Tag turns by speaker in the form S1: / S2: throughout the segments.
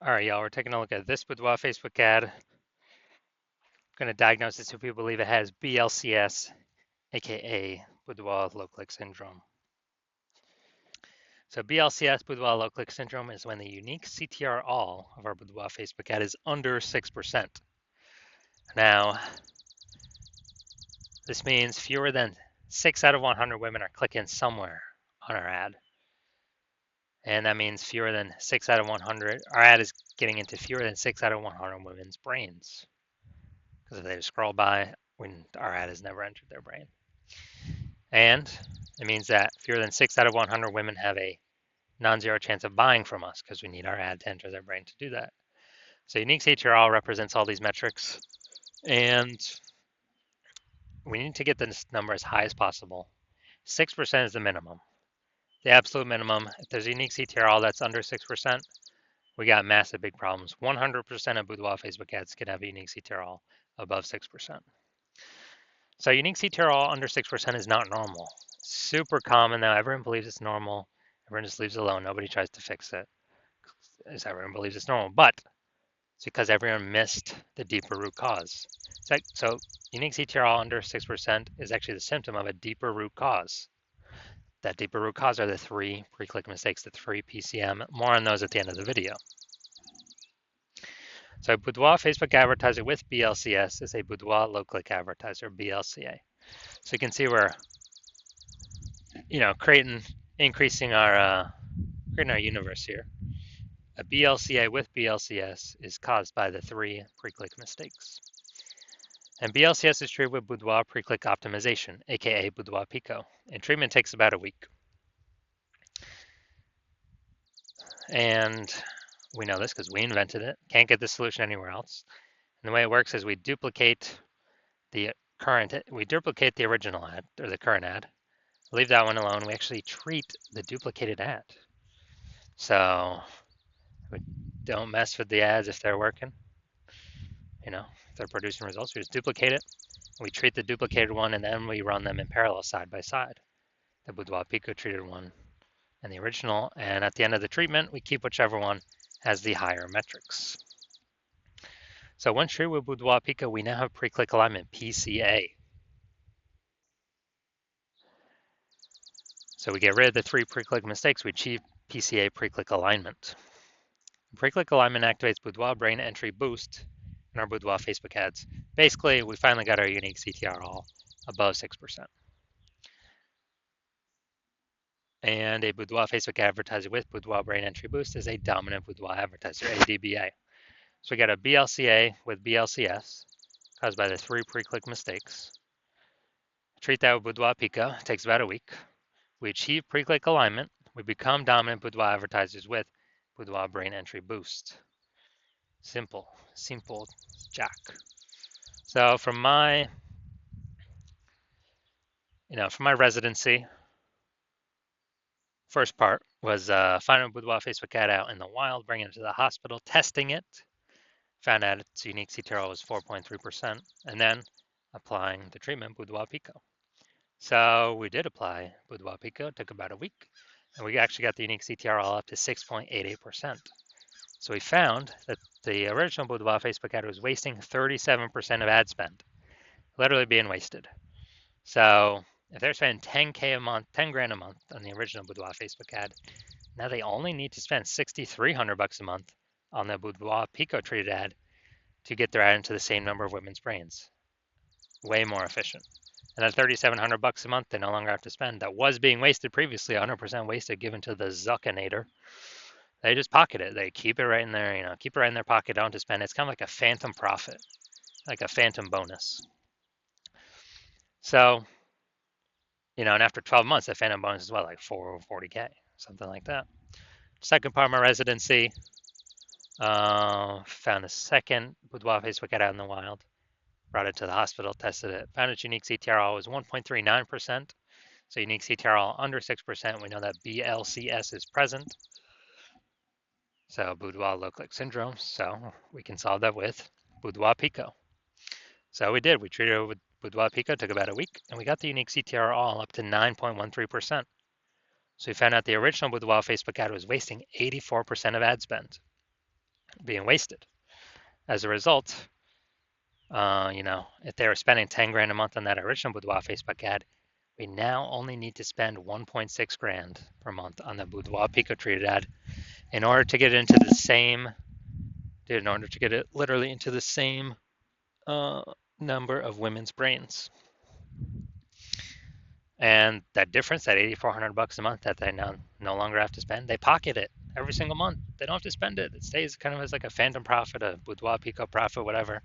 S1: All right, y'all, we're taking a look at this Boudoir Facebook ad. I'm going to diagnose this if we believe it has BLCS, aka Boudoir low click syndrome. So BLCS, Boudoir low click syndrome, is when the unique CTR all of our Boudoir Facebook ad is under 6%. Now, this means fewer than 6 out of 100 women are clicking somewhere on our ad. And that means fewer than 6 out of 100, our ad is getting into fewer than 6 out of 100 women's brains. Because if they scroll by, when our ad has never entered their brain. And it means that fewer than 6 out of 100 women have a non-zero chance of buying from us because we need our ad to enter their brain to do that. So unique CTRL represents all these metrics, and we need to get this number as high as possible. 6% is the minimum. The absolute minimum, if there's a unique CTRL that's under 6%, we got massive big problems. 100% of Boudoir Facebook ads can have a unique CTRL above 6%. So unique CTRL under 6% is not normal. Super common though. Everyone believes it's normal. Everyone just leaves it alone. Nobody tries to fix it. As everyone believes it's normal, but it's because everyone missed the deeper root cause. So unique CTRL under 6% is actually the symptom of a deeper root cause. That deeper root cause are the 3 pre-click mistakes, the 3 PCM. More on those at the end of the video. So Boudoir Facebook advertiser with BLCS is a Boudoir low-click advertiser, BLCA. So you can see we're, increasing our universe here. A BLCA with BLCS is caused by the 3 pre-click mistakes. And BLCS is treated with Boudoir pre-click optimization, aka Boudoir Pico. And treatment takes about a week. And we know this because we invented it. Can't get this solution anywhere else. And the way it works is we duplicate the original ad, or the current ad. Leave that one alone. We actually treat the duplicated ad. So we don't mess with the ads if they're working. If they're producing results, we just duplicate it. We treat the duplicated one, and then we run them in parallel side by side. The Boudoir Pico treated one and the original. And at the end of the treatment, we keep whichever one has the higher metrics. So once treated with Boudoir Pico, we now have pre-click alignment, PCA. So we get rid of the 3 pre-click mistakes. We achieve PCA pre-click alignment. Pre-click alignment activates Boudoir brain entry boost in our Boudoir Facebook ads. Basically, we finally got our unique CTR all above 6%. And a Boudoir Facebook advertiser with Boudoir brain entry boost is a dominant Boudoir advertiser, ADBA. So we got a BLCA with BLCS caused by the 3 pre-click mistakes. Treat that with Boudoir Pico. It takes about a week. We achieve pre-click alignment. We become dominant Boudoir advertisers with Boudoir brain entry boost. Simple jack. So from my residency, first part was finding a Boudoir Facebook ad out in the wild, bringing it to the hospital, testing it, found out its unique CTRL was 4.3%, and then applying the treatment Boudoir Pico. So we did apply Boudoir Pico. It took about a week, and we actually got the unique CTRL up to 6.88%. So we found that the original Boudoir Facebook ad was wasting 37% of ad spend, literally being wasted. So if they're spending 10K a month, 10 grand a month on the original Boudoir Facebook ad, now they only need to spend $6,300 a month on the Boudoir Pico treated ad to get their ad into the same number of women's brains. Way more efficient. And at $3,700 a month, they no longer have to spend. That was being wasted previously, 100% wasted, given to the Zuckinator. They just pocket it. They keep it right in there, keep it right in their pocket, don't have to spend. It's kind of like a phantom profit, like a phantom bonus. So, and after 12 months, that phantom bonus is what, like $40K, something like that. Second part of my residency, found a second Boudoir Facebook ad out in the wild, brought it to the hospital, tested it, found its unique CTRL was 1.39%. So unique CTRL under 6%, we know that BLCS is present. So Boudoir low click syndrome. So we can solve that with Boudoir Pico. So we did. We treated it with Boudoir Pico, took about a week, and we got the unique CTR all up to 9.13%. So we found out the original Boudoir Facebook ad was wasting 84% of ad spend. being wasted. As a result, if they were spending 10 grand a month on that original Boudoir Facebook ad, we now only need to spend 1.6 grand per month on the Boudoir Pico treated ad in order to get into the same, in order to get it literally into the same uh, number of women's brains. And that difference, that $8,400 a month that they now no longer have to spend, they pocket it every single month. They don't have to spend it. It stays kind of as like a phantom profit, a Boudoir Pico profit, whatever.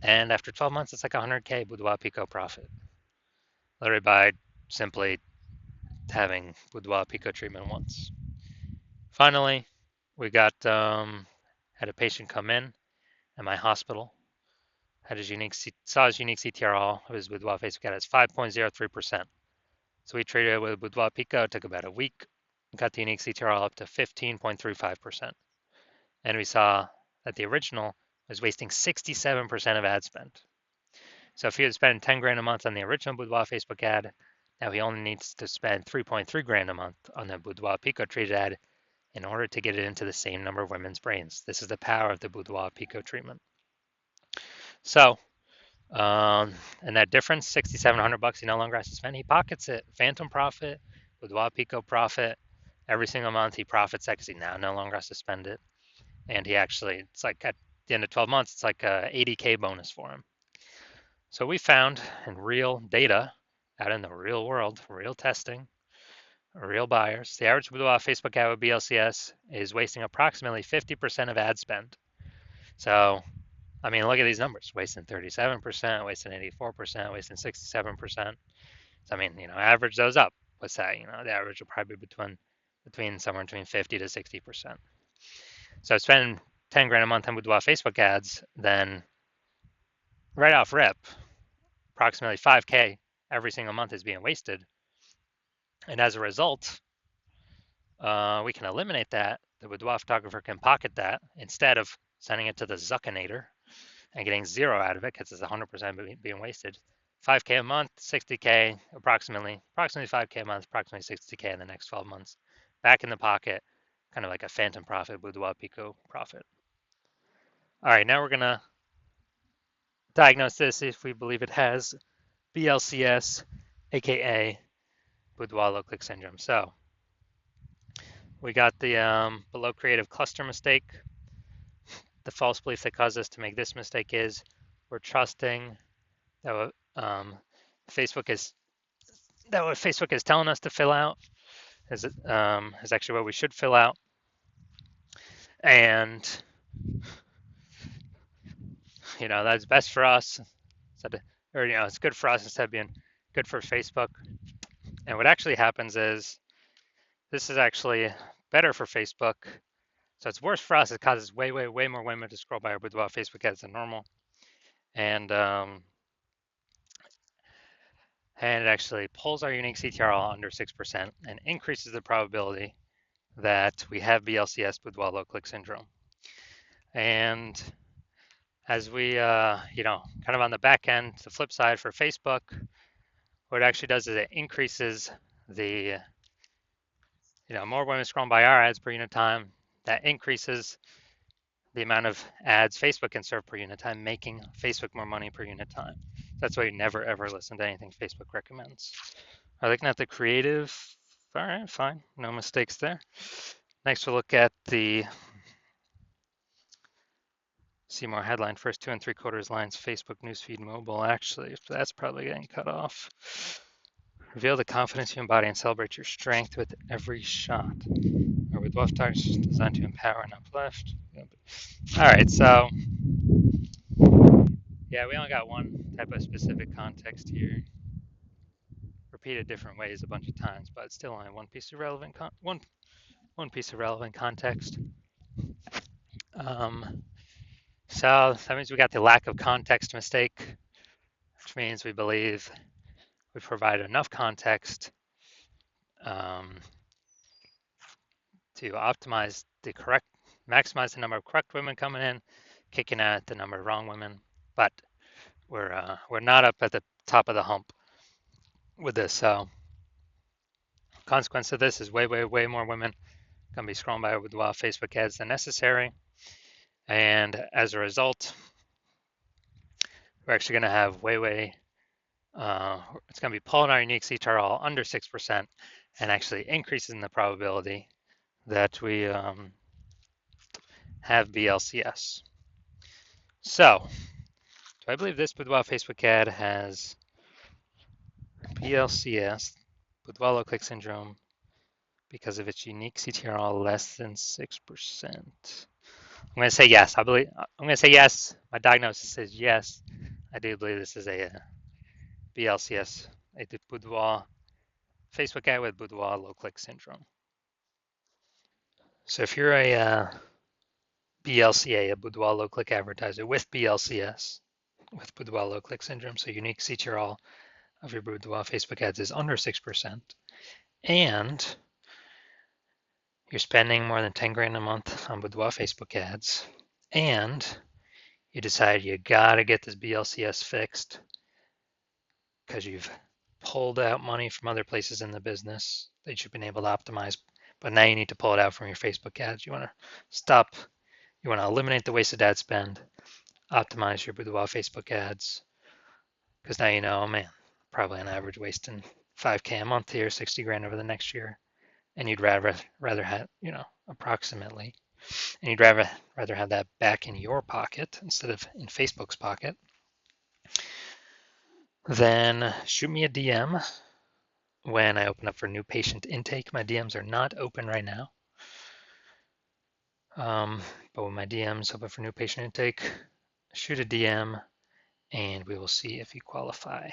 S1: And after 12 months, it's like 100K Boudoir Pico profit, literally by simply having Boudoir Pico treatment once. Finally, we got had a patient come in at my hospital, had his saw his unique CTRL of his Boudoir Facebook ad as 5.03%. So we treated it with Boudoir Pico. It took about a week, got the unique CTRL up to 15.35%. And we saw that the original was wasting 67% of ad spend. So if he had spent 10 grand a month on the original Boudoir Facebook ad, now he only needs to spend 3.3 grand a month on the Boudoir Pico treated ad in order to get it into the same number of women's brains. This is the power of the Boudoir Pico treatment. So, and that difference, $6,700 he no longer has to spend. He pockets it. Phantom profit, Boudoir Pico profit. Every single month he profits that because he now no longer has to spend it. And he actually, it's like at the end of 12 months, it's like a 80K bonus for him. So we found in real data, out in the real world, real testing, real buyers, the average Boudoir Facebook ad with BLCS is wasting approximately 50% of ad spend. So, I mean, look at these numbers: wasting 37%, wasting 84%, wasting 67%. So, I mean, average those up. What's that? The average will probably be between somewhere between 50 to 60%. So, spending 10 grand a month on Boudoir Facebook ads, then right off rip, approximately 5K every single month is being wasted. And as a result, we can eliminate that. The Boudoir photographer can pocket that instead of sending it to the Zuckinator and getting zero out of it because it's 100% being wasted. 5K a month, 60K, approximately 5K a month, approximately 60K in the next 12 months. Back in the pocket, kind of like a phantom profit, Boudoir Pico profit. All right, now we're going to diagnose this if we believe it has BLCS, aka Boudoir low click syndrome. So we got the below creative cluster mistake. The false belief that caused us to make this mistake is we're trusting that what Facebook is telling us to fill out is actually what we should fill out, and that's best for us, or it's good for us instead of being good for Facebook. And what actually happens is this is actually better for Facebook. So it's worse for us. It causes way more women to scroll by our Boudoir Facebook ads than normal, and it actually pulls our unique CTRL under 6% and increases the probability that we have BLCS Boudoir low click syndrome. And as we, kind of on the back end, the flip side for Facebook, what it actually does is it increases the, more women scrolling by our ads per unit time. That increases the amount of ads Facebook can serve per unit time, making Facebook more money per unit time. That's why you never ever listen to anything Facebook recommends. Are looking at the creative. All right, fine, no mistakes there. Next, we'll look at the see more headline, first 2 3/4 lines, Facebook newsfeed mobile. Actually, that's probably getting cut off. Reveal the confidence you embody and celebrate your strength with every shot. Or with left touch designed to empower and uplift. All right, so yeah, we only got one type of specific context here. Repeated different ways a bunch of times, but it's still only one piece of relevant one piece of relevant context. So that means we got the lack of context mistake, which means we believe we provide enough context to maximize the number of correct women coming in, kicking out the number of wrong women. But we're not up at the top of the hump with this. So consequence of this is way more women Gonna be scrolling by with Boudoir Facebook ads than necessary. And as a result, we're actually gonna have it's gonna be pulling our unique CTRL under 6% and actually increasing the probability that we have BLCS. So, do I believe this Boudoir Facebook ad has BLCS, Boudoir low click syndrome, because of its unique CTRL less than 6%? I'm going to say yes. I'm going to say yes. My diagnosis says yes. I do believe this is a BLCS, a Boudoir Facebook ad with Boudoir low click syndrome. So if you're a BLCA, a Boudoir low click advertiser with BLCS, with Boudoir low click syndrome, so unique CTRL of your Boudoir Facebook ads is under 6%, and you're spending more than 10 grand a month on Boudoir Facebook ads, and you decide you gotta get this BLCS fixed because you've pulled out money from other places in the business that you've been able to optimize, but now you need to pull it out from your Facebook ads. You want to stop, you want to eliminate the wasted ad spend, optimize your Boudoir Facebook ads, because now you know, oh man, probably on average wasting 5K a month here, 60 grand over the next year, and you'd rather have, approximately, and you'd rather have that back in your pocket instead of in Facebook's pocket. Then shoot me a DM when I open up for new patient intake. My DMs are not open right now. But when my DMs open for new patient intake, shoot a DM and we will see if you qualify.